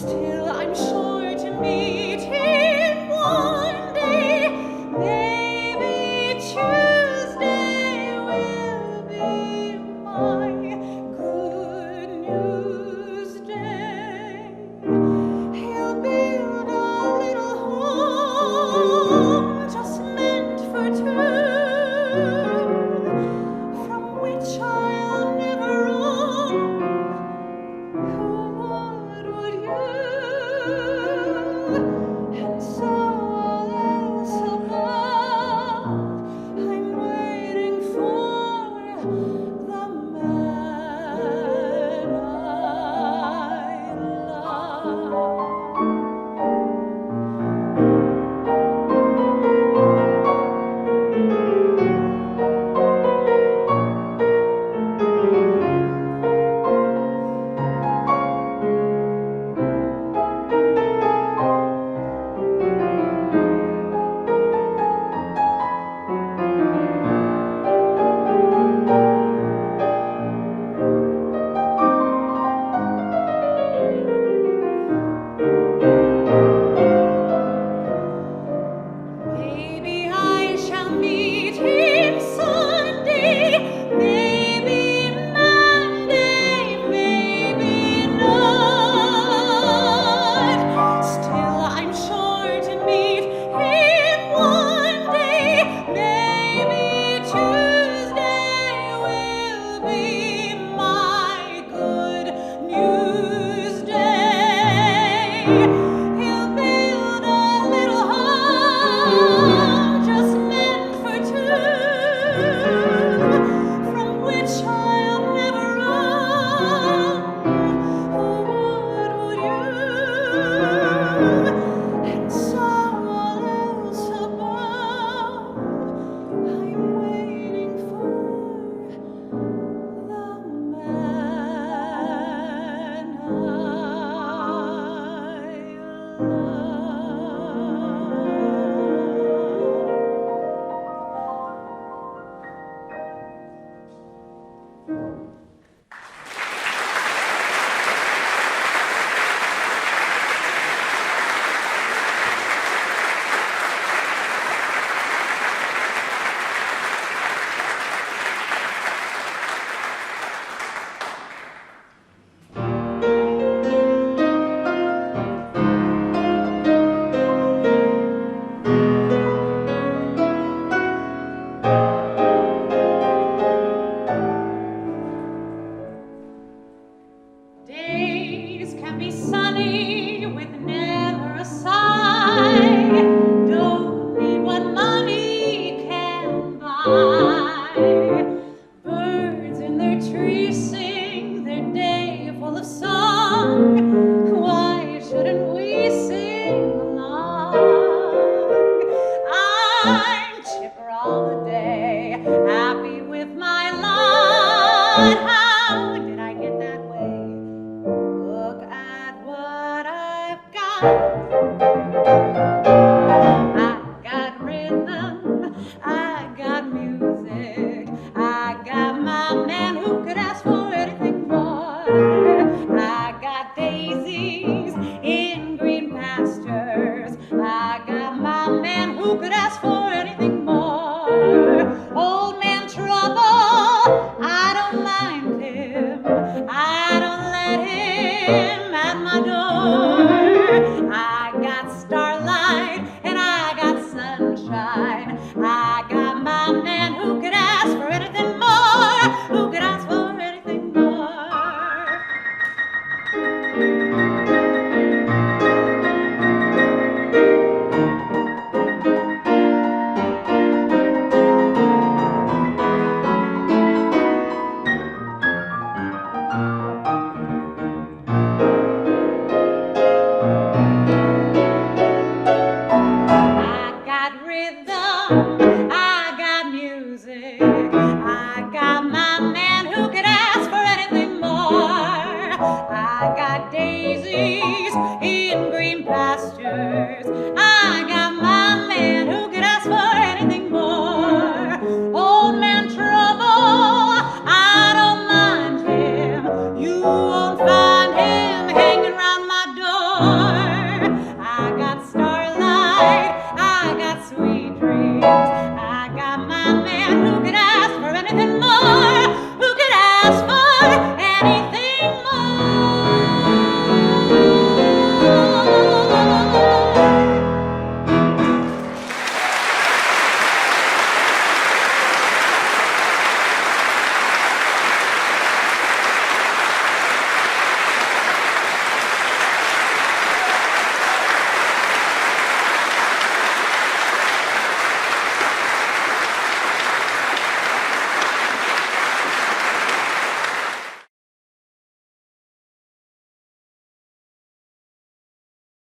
Still, I'm sure to meet him one day. Maybe Tuesday will be my good news day. He'll build a little home just meant for two, from which I'll never roam. What would you? And so all else above, I'm waiting for the man I love. Maybe I shall meet him Sunday, maybe Monday, maybe not. Still, I'm sure to meet him one day. Maybe Tuesday will be my good news day. He'll build a little home just meant for two, from which I'll never roam. Oh, what would you? And so all else above, I'm waiting for the man I Days can be sunny with never a sigh. Don't need what money can buy. Birds in their trees sing their day full of song. Why shouldn't we sing along? I'm chipper all the day, happy with my lot. How did I get that way? Look at what I've got. I got rhythm, I got music, I got my man who could ask for anything more. I got daisies in green pastures, I got my man who could ask for anything more. Old man Trouble, I don't mind him, I don't let him at my door. I got starlight and I got sunshine, I got my man who could ask for anything more, who could ask for anything more. heart.